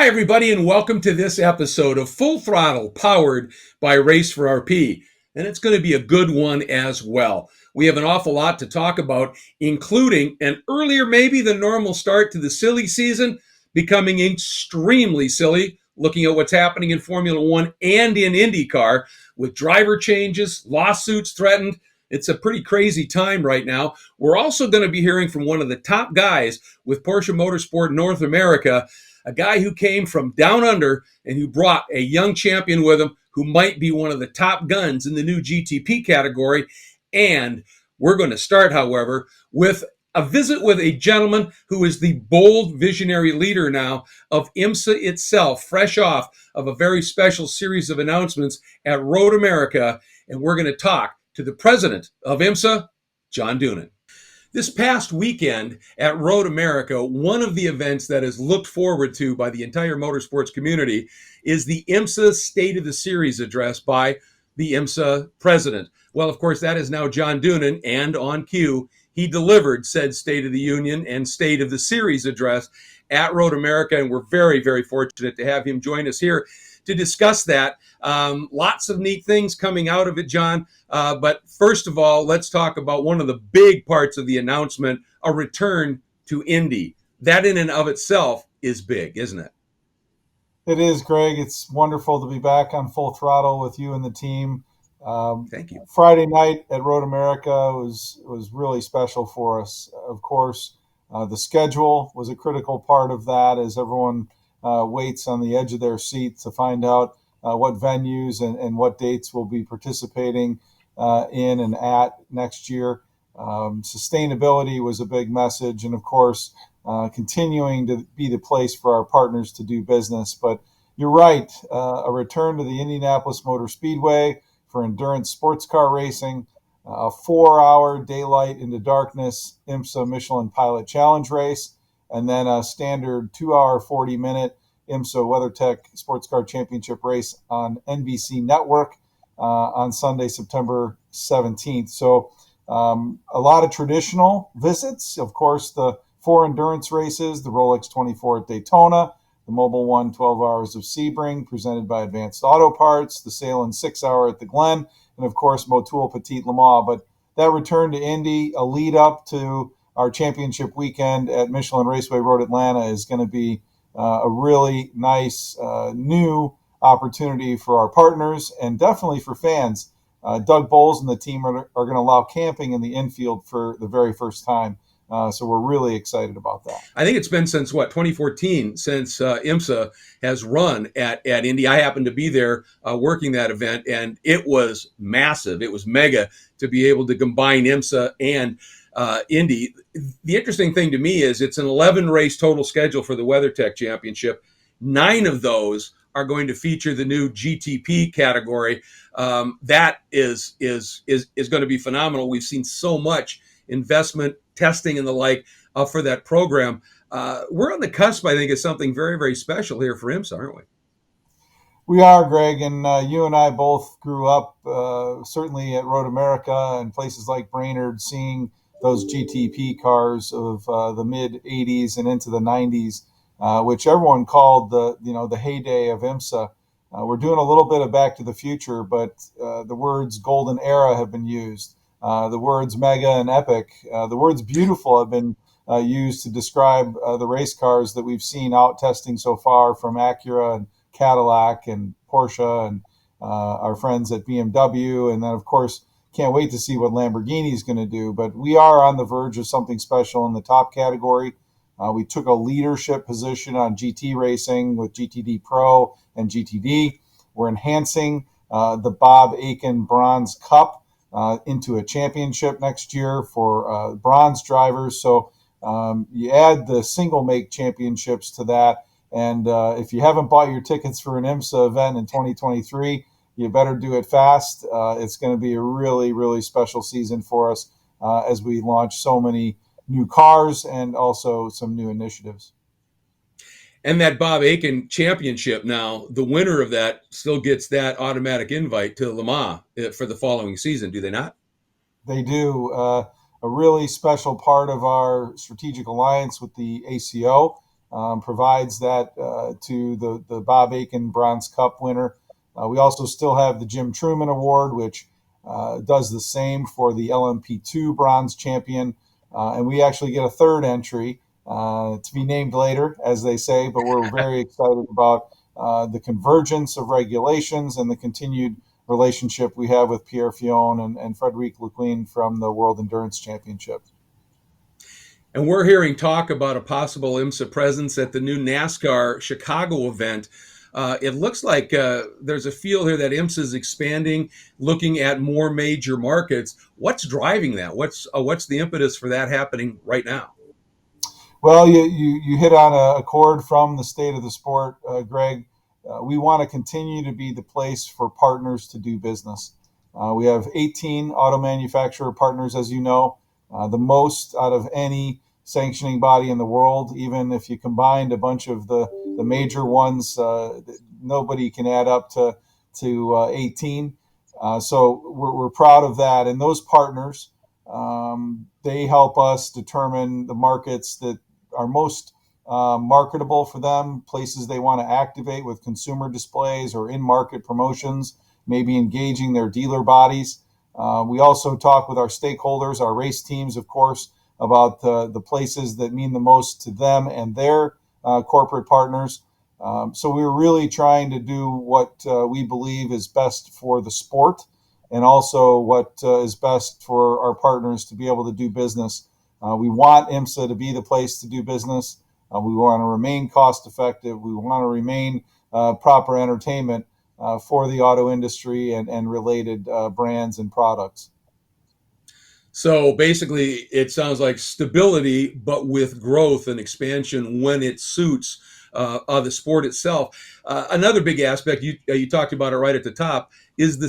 everybody, and welcome to this episode of Full Throttle, powered by Race for RP. And it's going to be a good one as well. We have an awful lot to talk about, including an earlier, maybe than normal start to the silly season, becoming extremely silly, looking at what's happening in Formula One and in IndyCar, with driver changes, lawsuits threatened. It's a pretty crazy time right now. We're also going to be hearing from one of the top guys with Porsche Motorsport North America, a guy who came from down under and who brought a young champion with him who might be one of the top guns in the new GTP category. And we're going to start, however, with a visit with a gentleman who is the bold visionary leader now of IMSA itself, fresh off of a very special series of announcements at Road America. And we're going to talk to the president of IMSA, John Doonan. This past weekend at Road America, one of the events that is looked forward to by the entire motorsports community is the IMSA State of the Series address by the IMSA president. Well, of course, that is now John Doonan, and on cue, he delivered said State of the Union and State of the Series address at Road America, and we're very, very fortunate to have him join us here to discuss that. Lots of neat things coming out of it, John. But first of all, let's talk about one of the big parts of the announcement, a return to Indy. That in and of itself is big, isn't it? It is, Greg. It's wonderful to be back on Full Throttle with you and the team. Thank you. Friday night at Road America was really special for us. Of course, the schedule was a critical part of that as everyone waits on the edge of their seat to find out what venues and what dates will be participating in and at next year. Sustainability was a big message, and of course, continuing to be the place for our partners to do business. But you're right, a return to the Indianapolis Motor Speedway for endurance sports car racing, a 4-hour daylight into darkness IMSA Michelin Pilot Challenge race, and then a standard 2-hour, 40-minute IMSA WeatherTech Sports Car Championship race on NBC Network on Sunday, September 17th. So a lot of traditional visits. Of course, the 4 endurance races, the Rolex 24 at Daytona, the Mobil 1 12 Hours of Sebring presented by Advanced Auto Parts, the Salem 6-hour at the Glen, and of course, Motul Petit Le Mans. But that return to Indy, a lead up to our championship weekend at Michelin Raceway Road Atlanta, is going to be a really nice new opportunity for our partners and definitely for fans. Doug Bowles and the team are going to allow camping in the infield for the very first time. So we're really excited about that. I think it's been since 2014 since IMSA has run at Indy. I happened to be there working that event, and it was massive. It was mega to be able to combine IMSA and Indy. The interesting thing to me is it's an 11-race total schedule for the WeatherTech Championship. 9 of those are going to feature the new GTP category. That is going to be phenomenal. We've seen so much investment, testing, and the like for that program. We're on the cusp, I think, of something very, very special here for IMSA, aren't we? We are, Greg, and you and I both grew up certainly at Road America and places like Brainerd, seeing those GTP cars of the mid 80s and into the 90s, which everyone called the heyday of IMSA. We're doing a little bit of Back to the Future, but the words golden era have been used. The words mega and epic, the words beautiful have been used to describe the race cars that we've seen out testing so far from Acura and Cadillac and Porsche and our friends at BMW. And then, of course, can't wait to see what Lamborghini is going to do. But we are on the verge of something special in the top category. We took a leadership position on GT racing with GTD Pro and GTD. We're enhancing the Bob Akin Bronze Cup into a championship next year for bronze drivers. So you add the single make championships to that. And if you haven't bought your tickets for an IMSA event in 2023, you better do it fast. It's going to be a really, really special season for us as we launch so many new cars and also some new initiatives. And that Bob Akin Championship now, the winner of that still gets that automatic invite to Le Mans for the following season, do they not? They do. A really special part of our strategic alliance with the ACO provides that to the Bob Aiken Bronze Cup winner. We also still have the Jim Truman Award, which does the same for the LMP2 bronze champion. And we actually get a third entry to be named later, as they say, but we're very excited about the convergence of regulations and the continued relationship we have with Pierre Fion and Frederic Lequin from the World Endurance Championship. And we're hearing talk about a possible IMSA presence at the new NASCAR Chicago event. It looks like there's a feel here that IMSA is expanding, looking at more major markets. What's driving that? What's the impetus for that happening right now? Well, you hit on a chord from the state of the sport, Greg. We want to continue to be the place for partners to do business. We have 18 auto manufacturer partners, as you know, the most out of any sanctioning body in the world. Even if you combined a bunch of the major ones, nobody can add up to 18. So we're proud of that. And those partners, they help us determine the markets that are most marketable for them, places they want to activate with consumer displays or in-market promotions, maybe engaging their dealer bodies. We also talk with our stakeholders, our race teams, of course, about the places that mean the most to them and their corporate partners. So we're really trying to do what we believe is best for the sport and also what is best for our partners to be able to do business. We want IMSA to be the place to do business. We want to remain cost effective. We want to remain proper entertainment for the auto industry and related brands and products. So basically, it sounds like stability, but with growth and expansion when it suits the sport itself. Another big aspect you talked about it right at the top is the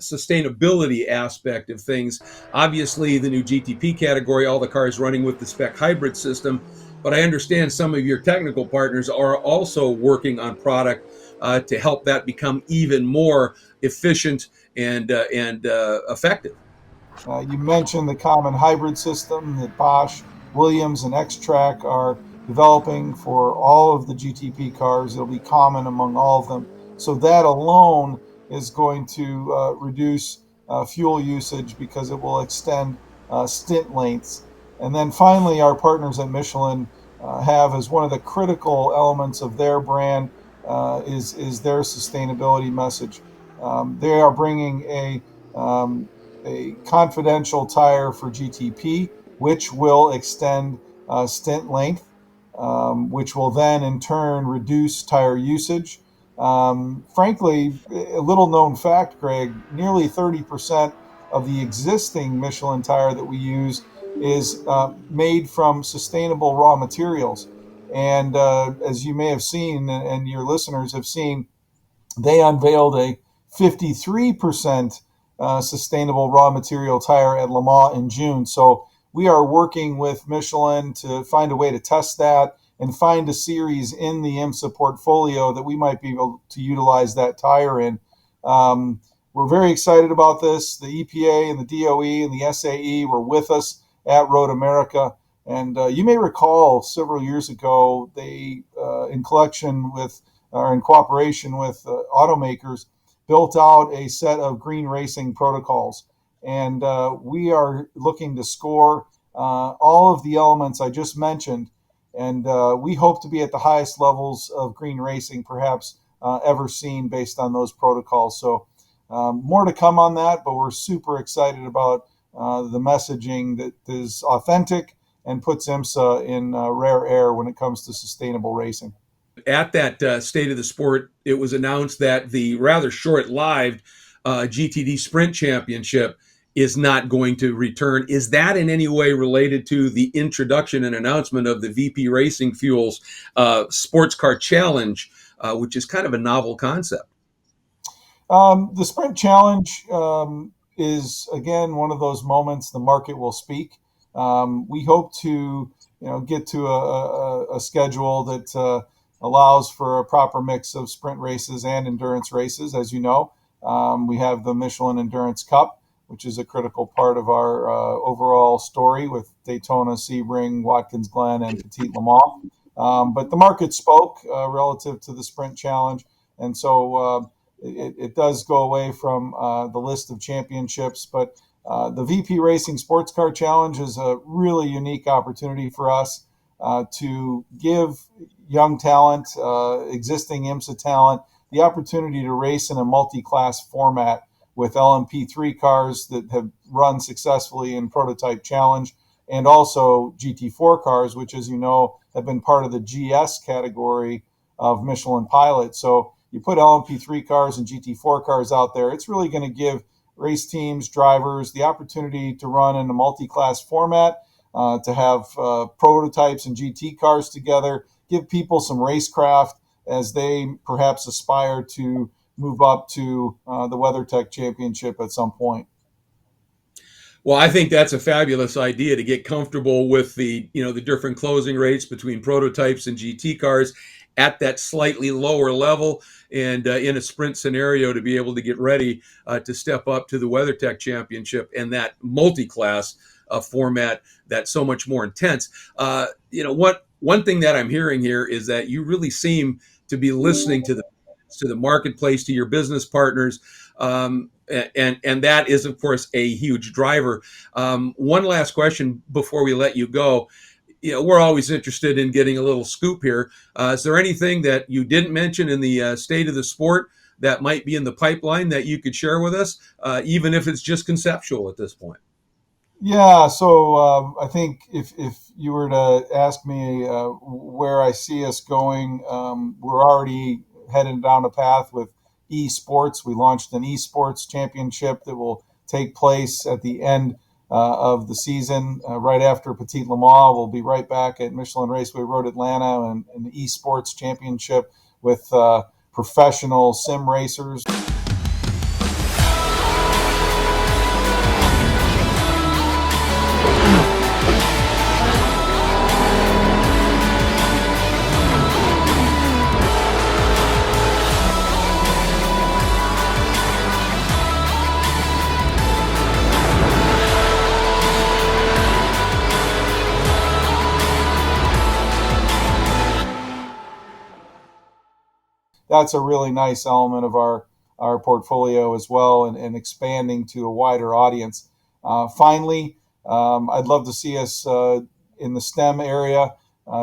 sustainability aspect of things. Obviously, the new GTP category, all the cars running with the spec hybrid system. But I understand some of your technical partners are also working on product to help that become even more efficient and effective. You mentioned the common hybrid system that Bosch, Williams, and X-Track are developing for all of the GTP cars. It'll be common among all of them. So that alone is going to reduce fuel usage because it will extend stint lengths. And then finally, our partners at Michelin have as one of the critical elements of their brand is their sustainability message. They are bringing a confidential tire for GTP, which will extend stint length, which will then in turn reduce tire usage. Frankly, a little known fact, Greg, nearly 30% of the existing Michelin tire that we use is made from sustainable raw materials. And as you may have seen, and your listeners have seen, they unveiled a 53% sustainable raw material tire at Le Mans in June. So we are working with Michelin to find a way to test that and find a series in the IMSA portfolio that we might be able to utilize that tire in. We're very excited about this. The EPA and the DOE and the SAE were with us at Road America. And you may recall several years ago, they, in collection with or in cooperation with automakers, built out a set of green racing protocols. And we are looking to score all of the elements I just mentioned. And we hope to be at the highest levels of green racing perhaps ever seen based on those protocols. So more to come on that, but we're super excited about the messaging that is authentic and puts IMSA in rare air when it comes to sustainable racing. At that State of the Sport, it was announced that the rather short-lived GTD Sprint Championship is not going to return. Is that in any way related to the introduction and announcement of the VP Racing Fuels Sports Car Challenge, which is kind of a novel concept? The Sprint Challenge is, again, one of those moments the market will speak. We hope to get to a schedule that allows for a proper mix of sprint races and endurance races. As you know, we have the Michelin Endurance Cup, which is a critical part of our overall story with Daytona, Sebring, Watkins Glen, and Petit Le Mans. But the market spoke relative to the Sprint Challenge, and so it does go away from the list of championships. But the VP Racing Sports Car Challenge is a really unique opportunity for us to give young talent, existing IMSA talent, the opportunity to race in a multi-class format with LMP3 cars that have run successfully in Prototype Challenge, and also GT4 cars, which, as you know, have been part of the GS category of Michelin Pilot. So you put LMP3 cars and GT4 cars out there, it's really going to give race teams, drivers, the opportunity to run in a multi-class format, to have prototypes and GT cars together, give people some racecraft as they perhaps aspire to move up to the WeatherTech Championship at some point. Well, I think that's a fabulous idea to get comfortable with the different closing rates between prototypes and GT cars at that slightly lower level, and in a sprint scenario to be able to get ready to step up to the WeatherTech Championship and that multi-class format that's so much more intense. One thing that I'm hearing here is that you really seem to be listening to the marketplace, to your business partners. And that is, of course, a huge driver. One last question before we let you go. We're always interested in getting a little scoop here. Is there anything that you didn't mention in the state of the sport that might be in the pipeline that you could share with us, even if it's just conceptual at this point? Yeah, so I think if you were to ask me where I see us going, we're already heading down a path with esports. We launched an esports championship that will take place at the end of the season, right after Petit Le Mans. We'll be right back at Michelin Raceway Road Atlanta and an esports championship with professional sim racers. That's a really nice element of our portfolio as well, and expanding to a wider audience. Finally, I'd love to see us in the STEM area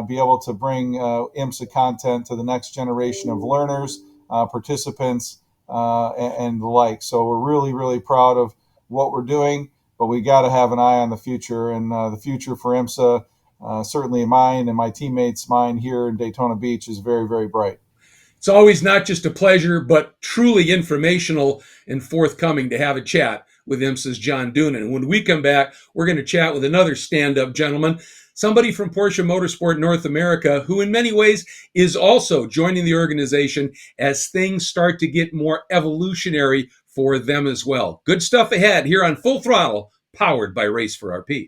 be able to bring IMSA content to the next generation of learners, participants, and the like. So we're really, really proud of what we're doing, but we got to have an eye on the future, and the future for IMSA, certainly mine and my teammates' mine here in Daytona Beach, is very, very bright. It's always not just a pleasure, but truly informational and forthcoming to have a chat with IMSA's John Doonan. When we come back, we're going to chat with another stand-up gentleman, somebody from Porsche Motorsport North America, who in many ways is also joining the organization as things start to get more evolutionary for them as well. Good stuff ahead here on Full Throttle, powered by Race for RP.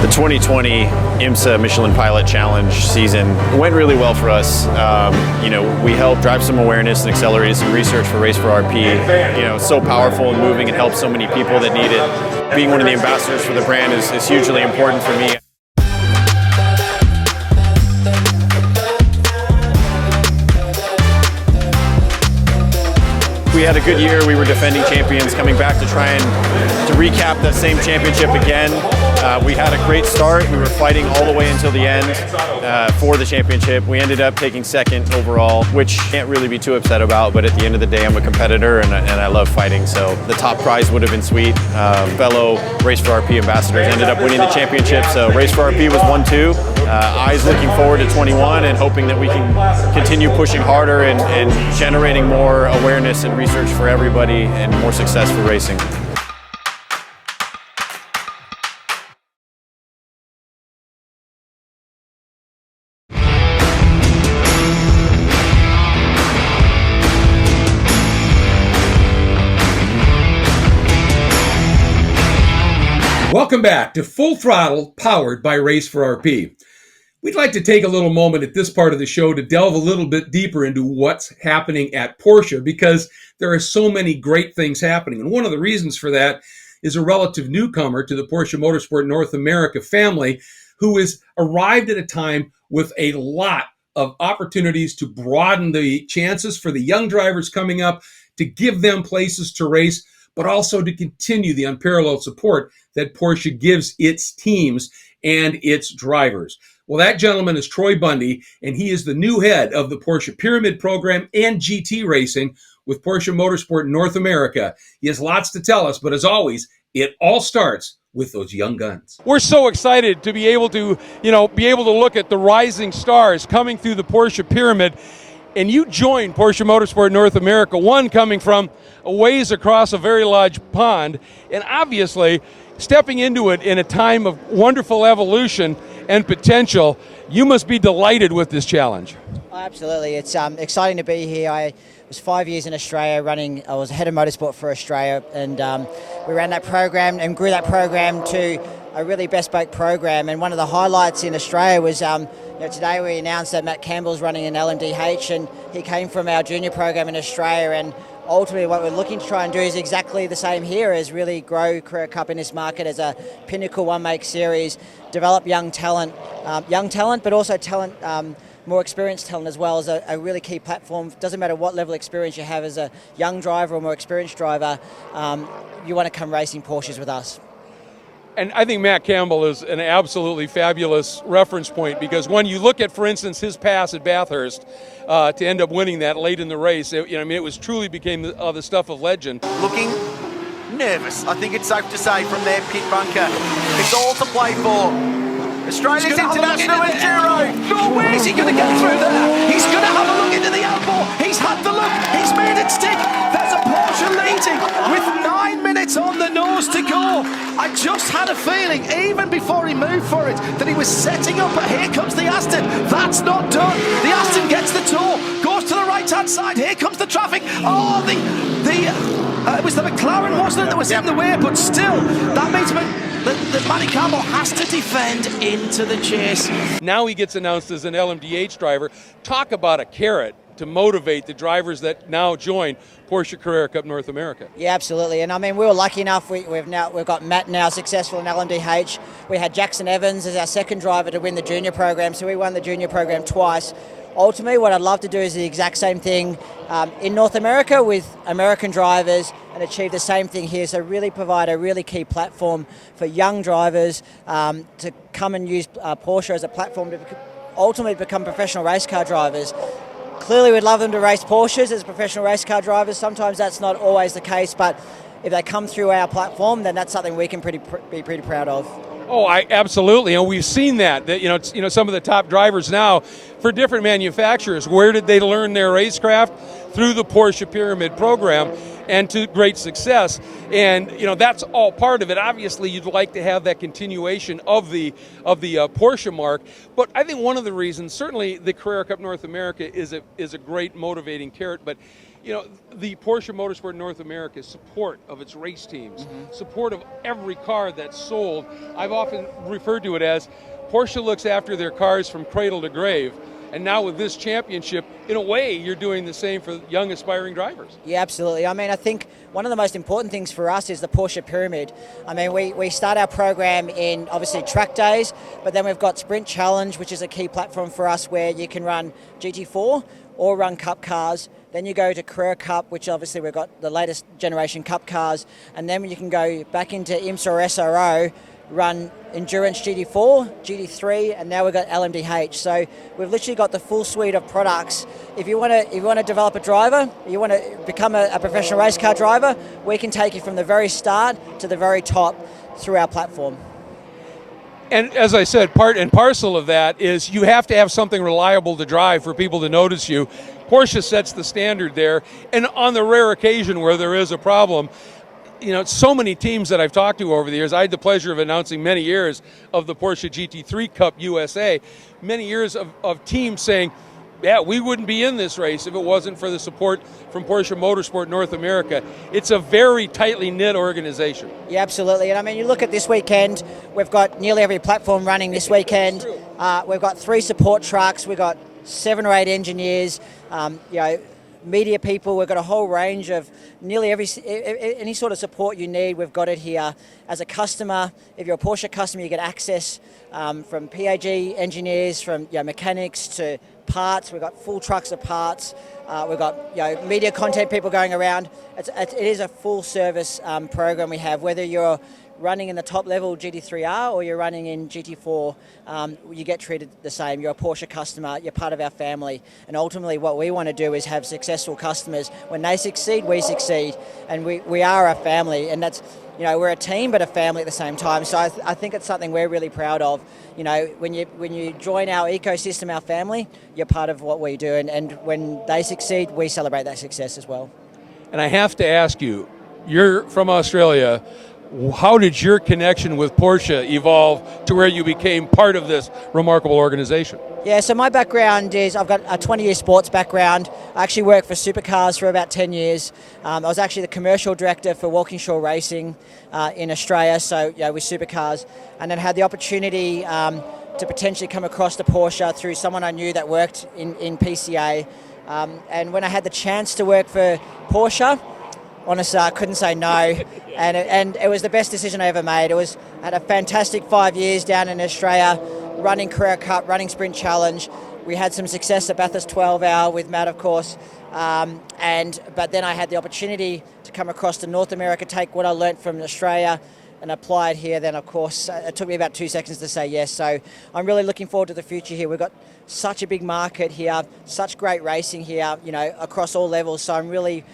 The 2020 IMSA Michelin Pilot Challenge season went really well for us. We helped drive some awareness and accelerated some research for Race for RP. It's so powerful and moving and helps so many people that need it. Being one of the ambassadors for the brand is hugely important for me. We had a good year. We were defending champions, coming back to try and to recap that same championship again. We had a great start. We were fighting all the way until the end for the championship. We ended up taking second overall, which can't really be too upset about, but at the end of the day, I'm a competitor and I love fighting, so the top prize would have been sweet. Fellow Race for RP ambassadors ended up winning the championship, so Race for RP was 1-2. Eyes looking forward to 21 and hoping that we can continue pushing harder and generating more awareness and research for everybody and more success for racing. Welcome back to Full Throttle, powered by Race for RP. We'd like to take a little moment at this part of the show to delve a little bit deeper into what's happening at Porsche, because there are so many great things happening. And one of the reasons for that is a relative newcomer to the Porsche Motorsport North America family who has arrived at a time with a lot of opportunities to broaden the chances for the young drivers coming up, to give them places to race, but also to continue the unparalleled support that Porsche gives its teams and its drivers. Well, that gentleman is Troy Bundy, and he is the new head of the Porsche Pyramid program and GT racing with Porsche Motorsport North America. He has lots to tell us, but as always, it all starts with those young guns. We're so excited to be able to look at the rising stars coming through the Porsche Pyramid. And you joined Porsche Motorsport North America, one coming from a ways across a very large pond, and obviously stepping into it in a time of wonderful evolution and potential. You must be delighted with this challenge. Oh, absolutely. It's exciting to be here. I was 5 years in Australia I was head of motorsport for Australia, and we ran that program and grew that program to a really bespoke program. And one of the highlights in Australia was today we announced that Matt Campbell's running an LMDH, and he came from our junior program in Australia. And ultimately what we're looking to try and do is exactly the same here, is really grow Carrera Cup in this market as a pinnacle one-make series, develop young talent, but also talent, more experienced talent as well, as a really key platform. Doesn't matter what level of experience you have as a young driver or more experienced driver, you want to come racing Porsches with us. And I think Matt Campbell is an absolutely fabulous reference point, because when you look at, for instance, his pass at Bathurst to end up winning that late in the race, it was truly became the stuff of legend. Looking nervous, I think it's safe to say, from their pit bunker. It's all to play for. Australia's International Enduro. No, where's he going to get through there? He's going to have a look into the elbow. He's had the look. He's made it stick. There's a Porsche leading with 9 minutes on the nose to go. I just had a feeling, even before he moved for it, that he was setting up. Here comes the Aston. That's not done. The Aston gets the tow, goes to the right-hand side. Here comes the traffic. Oh, it was the McLaren, wasn't it, that was in the way, but still, that means that Matty Campbell has to defend into the chase. Now he gets announced as an LMDH driver. Talk about a carrot to motivate the drivers that now join Porsche Carrera Cup North America. Yeah, absolutely. And I mean, we were lucky enough. We've got Matt now successful in LMDH. We had Jackson Evans as our second driver to win the junior program, so we won the junior program twice. Ultimately, what I'd love to do is the exact same thing in North America with American drivers and achieve the same thing here. So really provide a really key platform for young drivers to come and use Porsche as a platform to ultimately become professional race car drivers. Clearly, we'd love them to race Porsches as professional race car drivers. Sometimes that's not always the case, but if they come through our platform, then that's something we can be pretty proud of. Oh, absolutely, and we've seen that some of the top drivers now for different manufacturers. Where did they learn their racecraft? Through the Porsche Pyramid program, and to great success. And that's all part of it. Obviously, you'd like to have that continuation of the Porsche mark. But I think one of the reasons, certainly, the Carrera Cup North America is a great motivating carrot. But the Porsche Motorsport North America's support of its race teams, support of every car that's sold. I've often referred to it as Porsche looks after their cars from cradle to grave. And now with this championship, in a way, you're doing the same for young aspiring drivers. Yeah, absolutely. I mean, I think one of the most important things for us is the Porsche Pyramid. I mean, we start our program in, obviously, track days, but then we've got Sprint Challenge, which is a key platform for us where you can run GT4 or run Cup cars. Then you go to Carrera Cup, which obviously we've got the latest generation Cup cars. And then you can go back into IMSA or SRO, run Endurance GT4, GT3, and now we've got LMDH. So we've literally got the full suite of products. If you want to develop a driver, you want to become a professional race car driver, we can take you from the very start to the very top through our platform. And as I said, part and parcel of that is you have to have something reliable to drive for people to notice you. Porsche sets the standard there, and on the rare occasion where there is a problem, so many teams that I've talked to over the years. I had the pleasure of announcing many years of the Porsche GT3 Cup USA, many years of teams saying, yeah, we wouldn't be in this race if it wasn't for the support from Porsche Motorsport North America. It's a very tightly knit organization. Yeah, absolutely. And I mean, you look at this weekend, we've got nearly every platform running this weekend. We've got 3 support trucks, we've got 7 or 8 engineers, media people. We've got a whole range of nearly any sort of support you need. We've got it here. As a customer, if you're a Porsche customer, you get access from PAG engineers, from mechanics to parts. We've got full trucks of parts. We've got media content people going around. It is a full service program we have. Whether you're running in the top level GT3R or you're running in GT4, you get treated the same. You're a Porsche customer, you're part of our family, and ultimately what we want to do is have successful customers. When they succeed, we succeed, and we are a family, and that's, we're a team but a family at the same time. So I think it's something we're really proud of. When you join our ecosystem, our family, you're part of what we do, and when they succeed, we celebrate that success as well. And I have to ask you, you're from Australia. How did your connection with Porsche evolve to where you became part of this remarkable organization? Yeah, so my background is, I've got a 20-year sports background. I actually worked for Supercars for about 10 years. I was actually the commercial director for Walkinshaw Racing in Australia, so with Supercars, and then had the opportunity to potentially come across to Porsche through someone I knew that worked in PCA. And when I had the chance to work for Porsche, honestly, I couldn't say no, and it was the best decision I ever made. I had a fantastic 5 years down in Australia, running Carrera Cup, running Sprint Challenge. We had some success at Bathurst 12 Hour with Matt, of course, but then I had the opportunity to come across to North America, take what I learnt from Australia and apply it here. Then, of course, it took me about 2 seconds to say yes. So I'm really looking forward to the future here. We've got such a big market here, such great racing here, across all levels. So I'm really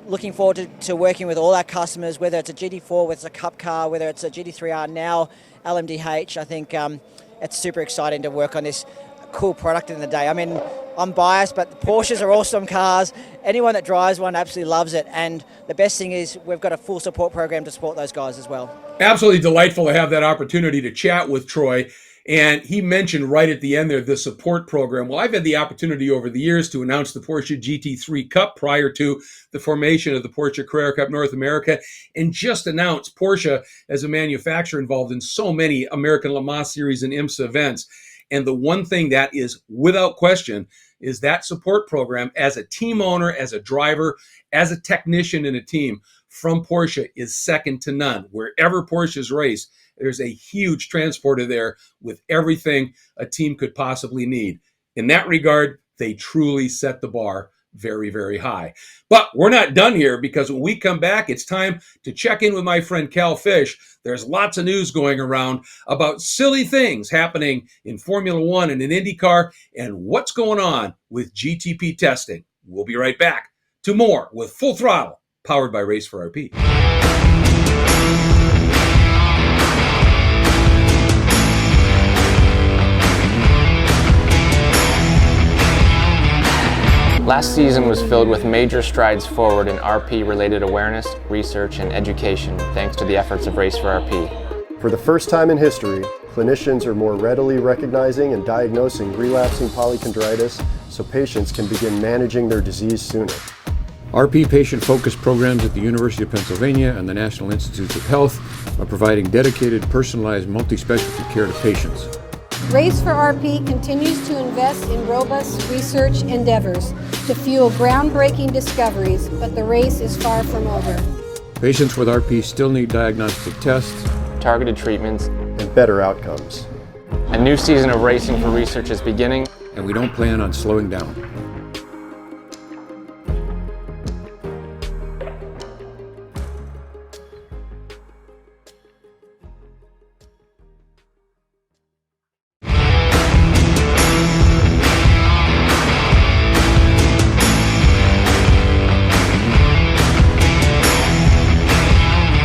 looking forward to working with all our customers, whether it's a GT4, whether it's a Cup car, whether it's a GT3R, now LMDH. I think it's super exciting to work on this cool product in the day. I mean, I'm biased, but the Porsches are awesome cars. Anyone that drives one absolutely loves it. And the best thing is we've got a full support program to support those guys as well. Absolutely delightful to have that opportunity to chat with Troy. And he mentioned right at the end there the support program. Well, I've had the opportunity over the years to announce the Porsche GT3 Cup prior to the formation of the Porsche Carrera Cup North America, and just announced Porsche as a manufacturer involved in so many American Le Mans Series and IMSA events. And the one thing that is without question is that support program as a team owner, as a driver, as a technician in a team from Porsche is second to none. Wherever Porsches race, there's a huge transporter there with everything a team could possibly need. In that regard, they truly set the bar very, very high. But we're not done here, because when we come back, it's time to check in with my friend Cal Fish. There's lots of news going around about silly things happening in Formula One and in IndyCar, and what's going on with GTP testing. We'll be right back to more with Full Throttle, powered by Race for RP. Last season was filled with major strides forward in RP-related awareness, research, and education, thanks to the efforts of Race for RP. For the first time in history, clinicians are more readily recognizing and diagnosing relapsing polychondritis, so patients can begin managing their disease sooner. RP patient-focused programs at the University of Pennsylvania and the National Institutes of Health are providing dedicated, personalized, multi-specialty care to patients. Race for RP continues to invest in robust research endeavors to fuel groundbreaking discoveries, but the race is far from over. Patients with RP still need diagnostic tests, targeted treatments, and better outcomes. A new season of Racing for Research is beginning, and we don't plan on slowing down.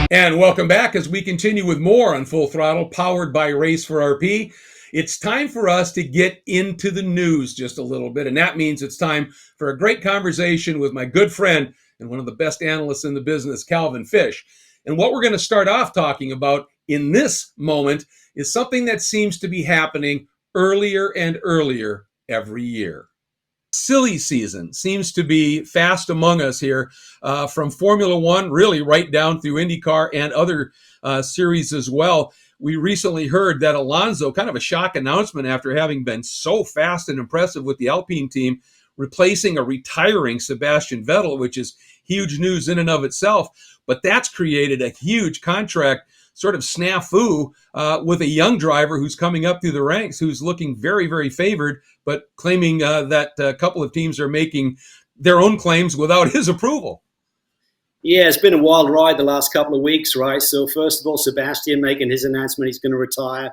And welcome back as we continue with more on Full Throttle, powered by Race for RP. It's time for us to get into the news just a little bit, and that means it's time for a great conversation with my good friend and one of the best analysts in the business, Calvin Fish. And what we're going to start off talking about in this moment is something that seems to be happening earlier and earlier every year. silly season seems to be fast among us here, from Formula One, really right down through IndyCar and other series as well. We recently heard that Alonso, kind of a shock announcement after having been so fast and impressive with the Alpine team, replacing a retiring Sebastian Vettel, which is huge news in and of itself. But that's created a huge contract sort of snafu with a young driver who's coming up through the ranks, who's looking very, very favored, but claiming that a couple of teams are making their own claims without his approval. Yeah, it's been a wild ride the last couple of weeks, right? So first of all, Sebastian making his announcement he's going to retire.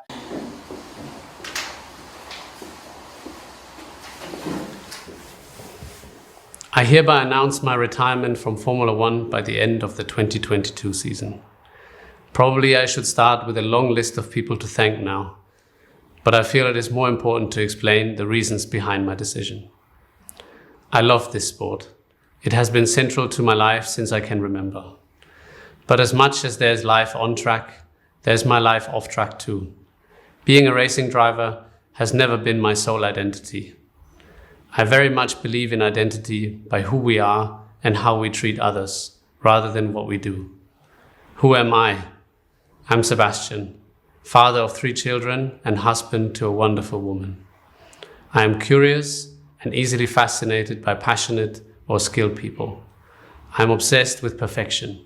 I hereby announce my retirement from Formula One by the end of the 2022 season. Probably I should start with a long list of people to thank now, but I feel it is more important to explain the reasons behind my decision. I love this sport. It has been central to my life since I can remember. But as much as there's life on track, there's my life off track too. Being a racing driver has never been my sole identity. I very much believe in identity by who we are and how we treat others, rather than what we do. Who am I? I'm Sebastian, father of 3 children and husband to a wonderful woman. I am curious and easily fascinated by passionate or skilled people. I'm obsessed with perfection.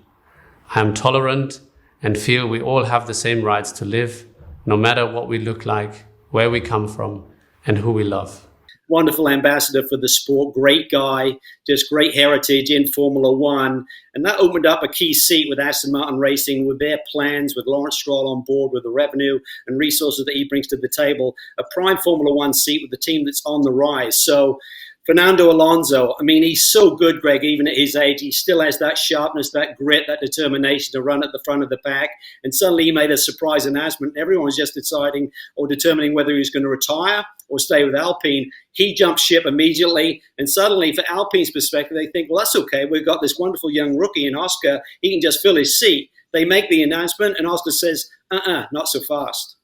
I am tolerant and feel we all have the same rights to live, no matter what we look like, where we come from, and who we love. Wonderful ambassador for the sport, great guy, just great heritage in Formula One. And that opened up a key seat with Aston Martin Racing, with their plans, with Lawrence Stroll on board, with the revenue and resources that he brings to the table, a prime Formula One seat with the team that's on the rise. So Fernando Alonso, I mean, he's so good, Greg, even at his age. He still has that sharpness, that grit, that determination to run at the front of the pack. And suddenly he made a surprise announcement. Everyone was just deciding or determining whether he was going to retire or stay with Alpine. He jumped ship immediately. And suddenly, for Alpine's perspective, they think, well, that's okay. We've got this wonderful young rookie in Oscar. He can just fill his seat. They make the announcement, and Oscar says, not so fast.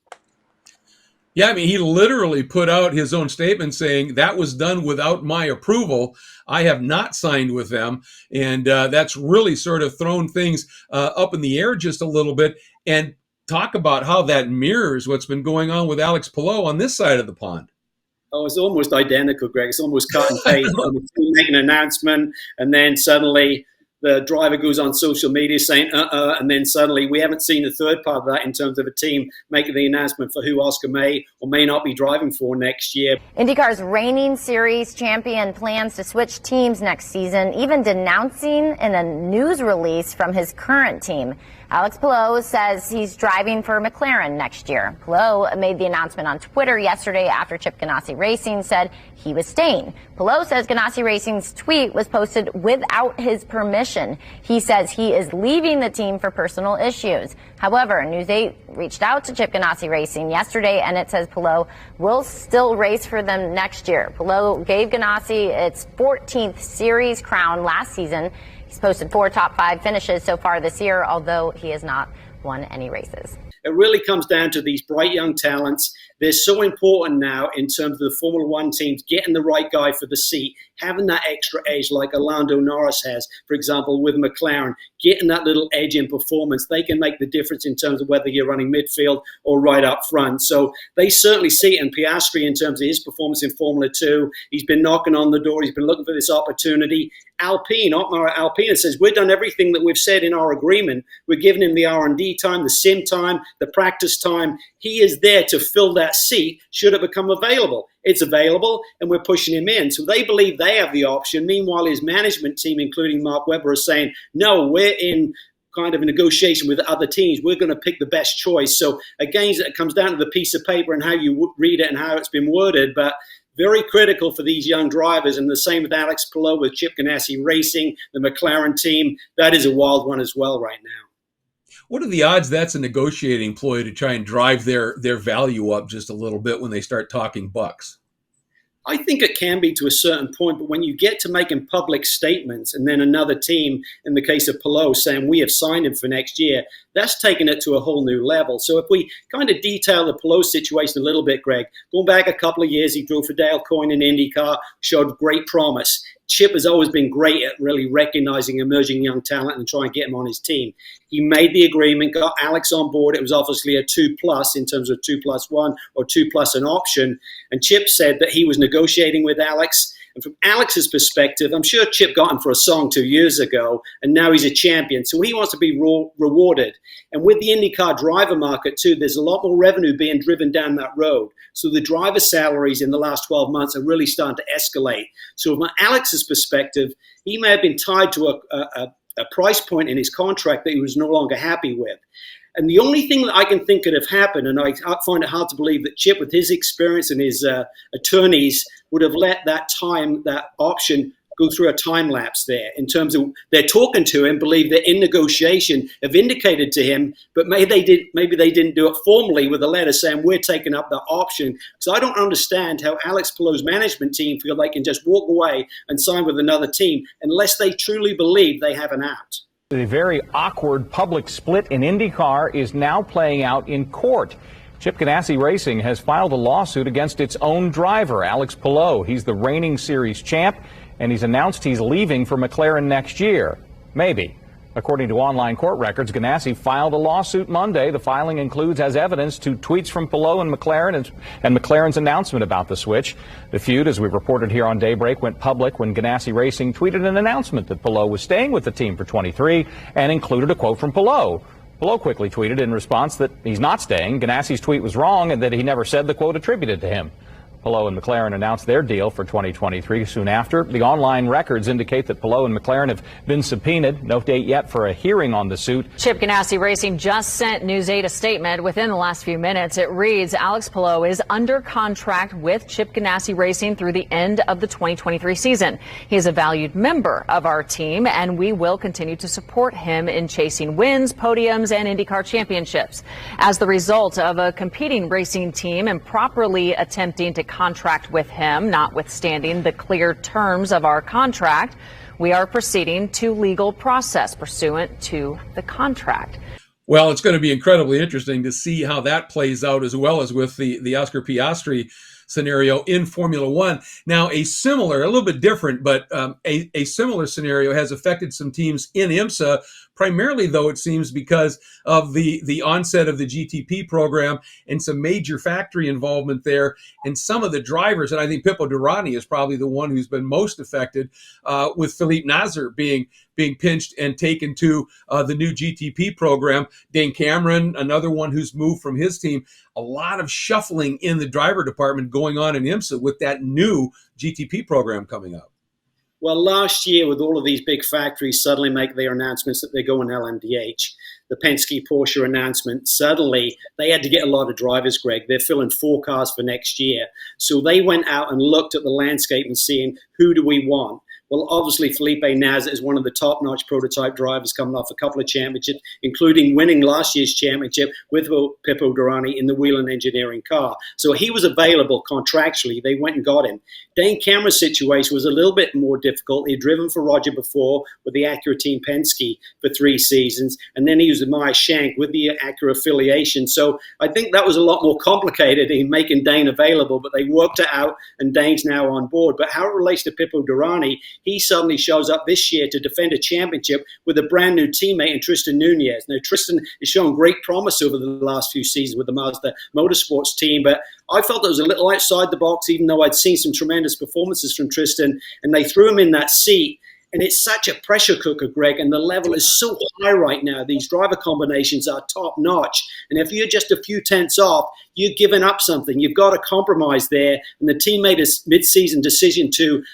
Yeah, I mean, he literally put out his own statement saying that was done without my approval. I have not signed with them. And that's really sort of thrown things up in the air just a little bit. And talk about how that mirrors what's been going on with Alex Palou on this side of the pond. Oh, it's almost identical, Greg. It's almost cut and paste. Make an announcement, and then suddenly the driver goes on social media saying, and then suddenly we haven't seen the third part of that in terms of a team making the announcement for who Oscar may or may not be driving for next year. IndyCar's reigning series champion plans to switch teams next season, even denouncing in a news release from his current team. Alex Palou says he's driving for McLaren next year. Palou made the announcement on Twitter yesterday after Chip Ganassi Racing said he was staying. Palou says Ganassi Racing's tweet was posted without his permission. He says he is leaving the team for personal issues. However, News 8 reached out to Chip Ganassi Racing yesterday, and it says Palou will still race for them next year. Palou gave Ganassi its 14th series crown last season. He's posted 4 top 5 finishes so far this year, although he has not won any races. It really comes down to these bright young talents. They're so important now in terms of the Formula One teams getting the right guy for the seat, having that extra edge like Lando Norris has, for example, with McLaren, getting that little edge in performance. They can make the difference in terms of whether you're running midfield or right up front. So they certainly see it in Piastri in terms of his performance in Formula 2. He's been knocking on the door. He's been looking for this opportunity. Otmar Alpine says, we've done everything that we've said in our agreement. We're giving him the R&D time, the sim time, the practice time. He is there to fill that seat should it become available. It's available, and we're pushing him in. So they believe they have the option. Meanwhile, his management team, including Mark Webber, is saying, no, we're in kind of a negotiation with other teams. We're going to pick the best choice. So again, it comes down to the piece of paper and how you read it and how it's been worded. But very critical for these young drivers, and the same with Alex Palou, with Chip Ganassi Racing, the McLaren team. That is a wild one as well right now. What are the odds that's a negotiating ploy to try and drive their value up just a little bit when they start talking bucks? I think it can be to a certain point, but when you get to making public statements and then another team, in the case of Palou, saying we have signed him for next year, that's taken it to a whole new level. So if we kind of detail the Palou situation a little bit, Greg, going back a couple of years, he drove for Dale Coyne in IndyCar, showed great promise. Chip has always been great at really recognizing emerging young talent and trying to get him on his team. He made the agreement, got Alex on board. It was obviously a 2+ in terms of 2+1 or 2+ an option. And Chip said that he was negotiating with Alex. And from Alex's perspective, I'm sure Chip got him for a song 2 years ago, and now he's a champion. So he wants to be rewarded. And with the IndyCar driver market too, there's a lot more revenue being driven down that road. So the driver salaries in the last 12 months are really starting to escalate. So from Alex's perspective, he may have been tied to a price point in his contract that he was no longer happy with. And the only thing that I can think could have happened, and I find it hard to believe that Chip, with his experience and his attorneys, would have let that option go through a time lapse there in terms of they're talking to him, believe they're in negotiation, have indicated to him, but maybe they didn't do it formally with a letter saying we're taking up the option. So I don't understand how Alex Palou's management team feel they can just walk away and sign with another team unless they truly believe they have an out. The very awkward public split in IndyCar is now playing out in court. Chip Ganassi Racing has filed a lawsuit against its own driver, Alex Palou. He's the reigning series champ, and he's announced he's leaving for McLaren next year. Maybe. According to online court records, Ganassi filed a lawsuit Monday. The filing includes as evidence to tweets from Palou and McLaren and McLaren's announcement about the switch. The feud, as we reported here on Daybreak, went public when Ganassi Racing tweeted an announcement that Palou was staying with the team for 23 and included a quote from Palou. Palou quickly tweeted in response that he's not staying. Ganassi's tweet was wrong and that he never said the quote attributed to him. Palou and McLaren announced their deal for 2023 soon after. The online records indicate that Palou and McLaren have been subpoenaed. No date yet for a hearing on the suit. Chip Ganassi Racing just sent News 8 a statement within the last few minutes. It reads, Alex Palou is under contract with Chip Ganassi Racing through the end of the 2023 season. He is a valued member of our team, and we will continue to support him in chasing wins, podiums, and IndyCar championships. As the result of a competing racing team improperly attempting to contract with him, notwithstanding the clear terms of our contract, we are proceeding to legal process pursuant to the contract. Well, it's going to be incredibly interesting to see how that plays out, as well as with the Oscar Piastri scenario in Formula One. Now, a little bit different, but a similar scenario has affected some teams in IMSA, primarily, though, it seems because of the onset of the GTP program and some major factory involvement there. And some of the drivers, and I think Pippo Durrani is probably the one who's been most affected, with Philippe Nasr being pinched and taken to the new GTP program. Dane Cameron, another one who's moved from his team. A lot of shuffling in the driver department going on in IMSA with that new GTP program coming up. Well, last year, with all of these big factories suddenly make their announcements that they're going LMDH, the Penske Porsche announcement, suddenly they had to get a lot of drivers, Greg. They're filling 4 cars for next year. So they went out and looked at the landscape and seeing who do we want. Well, obviously, Felipe Nasr is one of the top-notch prototype drivers coming off a couple of championships, including winning last year's championship with Pippo Durrani in the Whelen Engineering car. So he was available contractually. They went and got him. Dane Cameron's situation was a little bit more difficult. He'd driven for Roger before with the Acura Team Penske for 3 seasons, and then he was with Meyer Shank with the Acura affiliation. So I think that was a lot more complicated in making Dane available, but they worked it out, and Dane's now on board. But how it relates to Pippo Durrani, he suddenly shows up this year to defend a championship with a brand new teammate in Tristan Nunez. Now, Tristan has shown great promise over the last few seasons with the Mazda Motorsports team, but I felt it was a little outside the box, even though I'd seen some tremendous performances from Tristan, and they threw him in that seat. And it's such a pressure cooker, Greg, and the level is so high right now. These driver combinations are top notch. And if you're just a few tenths off, you're giving up something. You've got to compromise there. And the team made a mid-season decision to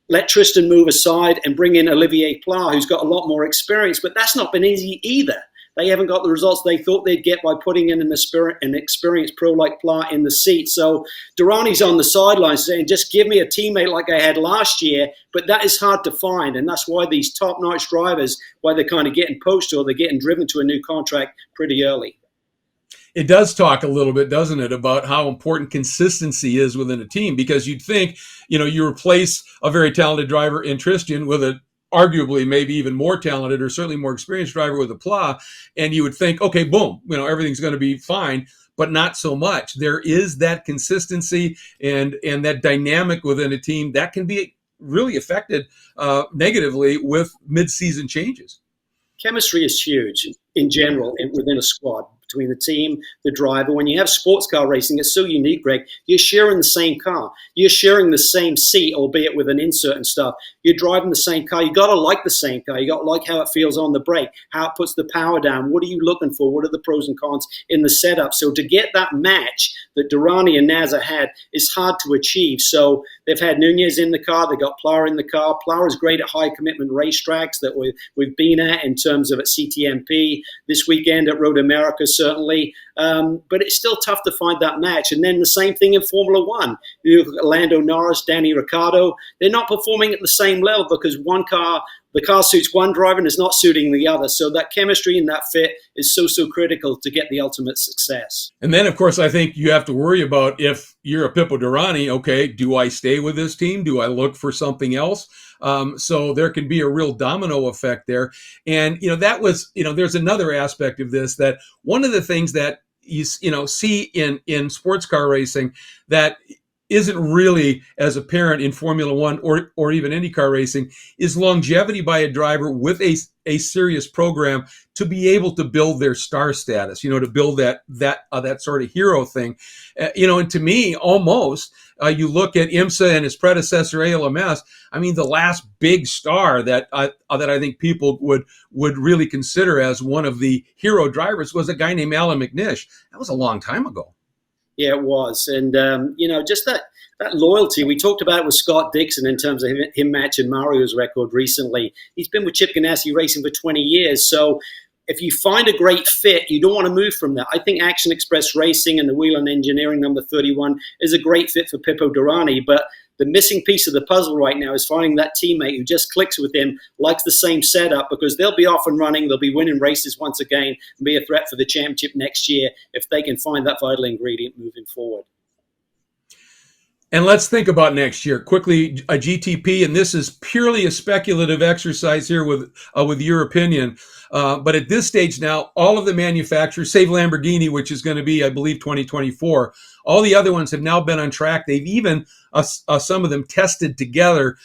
let Tristan move aside and bring in Olivier Pla, who's got a lot more experience. But that's not been easy either. They haven't got the results they thought they'd get by putting in an experienced pro like Pla in the seat. So Durrani's on the sidelines saying, just give me a teammate like I had last year. But that is hard to find. And that's why these top-notch drivers, why they're kind of getting poached or they're getting driven to a new contract pretty early. It does talk a little bit, doesn't it, about how important consistency is within a team, because you'd think, you replace a very talented driver in Tristan with a arguably maybe even more talented or certainly more experienced driver with a Pla, and you would think, okay, boom, everything's going to be fine, but not so much. There is that consistency and that dynamic within a team that can be really affected negatively with mid-season changes. Chemistry is huge in general within a squad, between the team, the driver. When you have sports car racing, it's so unique, Greg. You're sharing the same car. You're sharing the same seat, albeit with an insert and stuff. You're driving the same car. You got to like the same car. You got to like how it feels on the brake, how it puts the power down. What are you looking for? What are the pros and cons in the setup? So to get that match that Durrani and Nasser had is hard to achieve. So they've had Nunez in the car. They got Pla in the car. Pla is great at high commitment racetracks that we've been at in terms of at CTMP, this weekend at Road America, certainly. But it's still tough to find that match. And then the same thing in Formula One. You look at Lando Norris, Danny Ricciardo. They're not performing at the same level because the car suits one driver and is not suiting the other. So that chemistry and that fit is so critical to get the ultimate success. And then, of course, I think you have to worry about, if you're a Pippo Durrani, okay, do I stay with this team? Do I look for something else? So there can be a real domino effect there. And, that was, there's another aspect of this, that one of the things that you see in sports car racing that isn't really as apparent in Formula One or even IndyCar racing is longevity by a driver with a serious program to be able to build their star status, to build that sort of hero thing. And to me, almost, you look at IMSA and his predecessor ALMS. I mean, the last big star that I think people would really consider as one of the hero drivers was a guy named Alan McNish. That was a long time ago. Yeah, it was. And, just that loyalty. We talked about it with Scott Dixon in terms of him matching Mario's record recently. He's been with Chip Ganassi Racing for 20 years. So if you find a great fit, you don't want to move from that. I think Action Express Racing and the Whelen Engineering number 31 is a great fit for Pippo Durrani. But the missing piece of the puzzle right now is finding that teammate who just clicks with him, likes the same setup, because they'll be off and running, they'll be winning races once again, and be a threat for the championship next year if they can find that vital ingredient moving forward. And let's think about next year quickly. A GTP, and this is purely a speculative exercise here with your opinion. But at this stage now, all of the manufacturers, save Lamborghini, which is going to be, I believe, 2024, all the other ones have now been on track. They've even, some of them, tested together,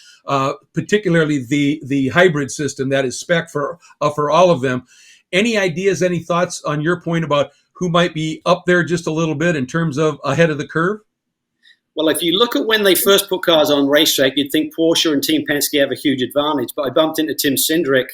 particularly the hybrid system that is spec for all of them. Any ideas, any thoughts on your point about who might be up there just a little bit in terms of ahead of the curve? Well, if you look at when they first put cars on racetrack, you'd think Porsche and Team Penske have a huge advantage. But I bumped into Tim Cindric,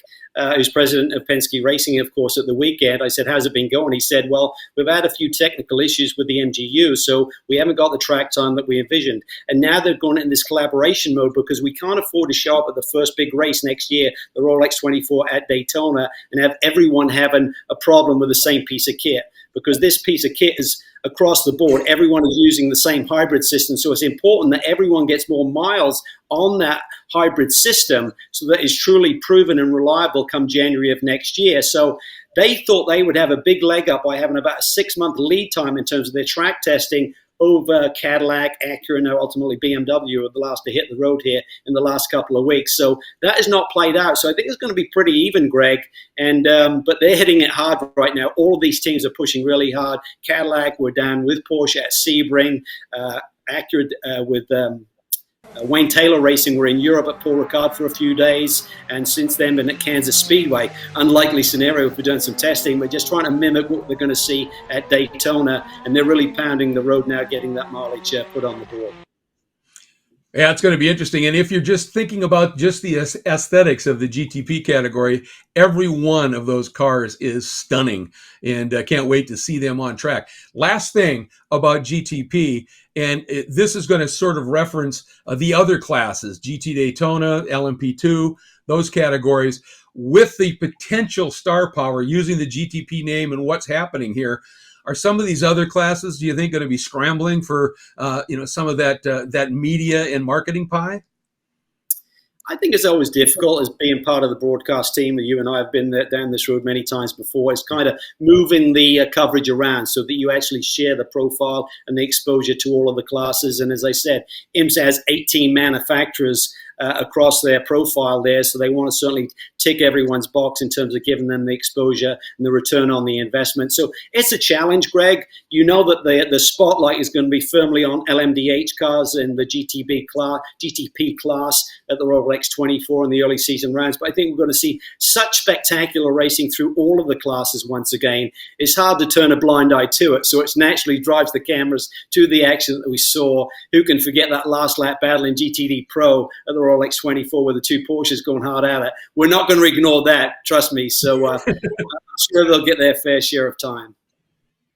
who's president of Penske Racing, of course, at the weekend. I said, how's it been going? He said, well, we've had a few technical issues with the MGU, so we haven't got the track time that we envisioned. And now they've gone in this collaboration mode because we can't afford to show up at the first big race next year, the Rolex 24 at Daytona, and have everyone having a problem with the same piece of kit. Because this piece of kit is across the board. Everyone is using the same hybrid system. So it's important that everyone gets more miles on that hybrid system so that it's truly proven and reliable come January of next year. So they thought they would have a big leg up by having about a 6-month lead time in terms of their track testing over Cadillac, Acura, now ultimately BMW are the last to hit the road here in the last couple of weeks. So that has not played out. So I think it's going to be pretty even, Greg. And but they're hitting it hard right now. All of these teams are pushing really hard. Cadillac, we're down with Porsche at Sebring, Acura with Wayne Taylor Racing. We're in Europe at Paul Ricard for a few days, and since then been at Kansas Speedway. Unlikely scenario if we're doing some testing. We're just trying to mimic what we're going to see at Daytona, and they're really pounding the road now, getting that mileage put on the board. Yeah, it's going to be interesting. And if you're just thinking about just the aesthetics of the GTP category, every one of those cars is stunning, and can't wait to see them on track. Last thing about GTP, and this is going to sort of reference the other classes, GT Daytona, LMP2, those categories, with the potential star power using the GTP name and what's happening here. Are some of these other classes, do you think, going to be scrambling for some of that media and marketing pie? I think it's always difficult as being part of the broadcast team. You and I have been down this road many times before. It's kind of moving the coverage around so that you actually share the profile and the exposure to all of the classes. And as I said, IMSA has 18 manufacturers across their profile there, so they want to certainly tick everyone's box in terms of giving them the exposure and the return on the investment. So it's a challenge, Greg. You know that the spotlight is going to be firmly on LMDH cars in the GTP class at the Royal X24 in the early season rounds. But I think we're going to see such spectacular racing through all of the classes once again. It's hard to turn a blind eye to it, so it naturally drives the cameras to the action that we saw. Who can forget that last lap battle in GTD Pro at the Royal X24 with the two Porsches going hard at it? We're not going to ignore that, trust me. So I'm sure they'll get their fair share of time.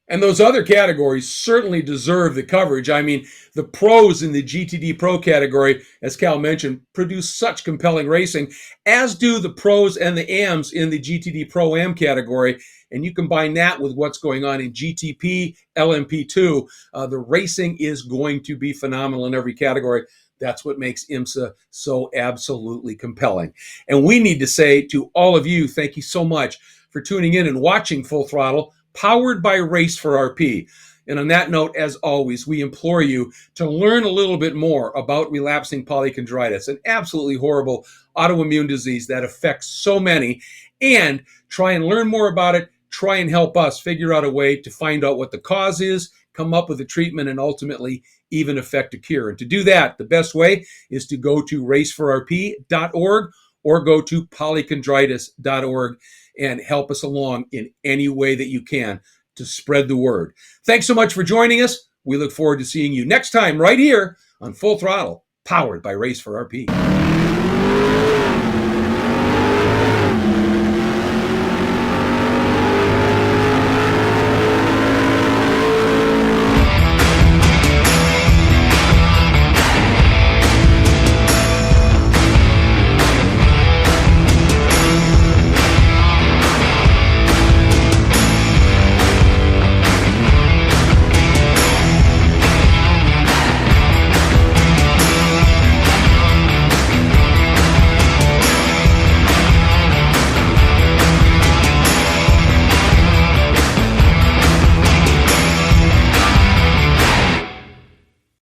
And those other categories certainly deserve the coverage. I mean, the pros in the GTD Pro category, as Cal mentioned, produce such compelling racing, as do the pros and the AMs in the GTD Pro Am category. And you combine that with what's going on in GTP, LMP2, the racing is going to be phenomenal in every category. That's what makes IMSA so absolutely compelling. And we need to say to all of you, thank you so much for tuning in and watching Full Throttle, powered by Race for RP. And on that note, as always, we implore you to learn a little bit more about relapsing polychondritis, an absolutely horrible autoimmune disease that affects so many, and try and learn more about it, try and help us figure out a way to find out what the cause is, come up with a treatment, and ultimately even effect a cure. And to do that, the best way is to go to raceforrp.org or go to polychondritis.org and help us along in any way that you can to spread the word. Thanks so much for joining us. We look forward to seeing you next time right here on Full Throttle, powered by Race for RP.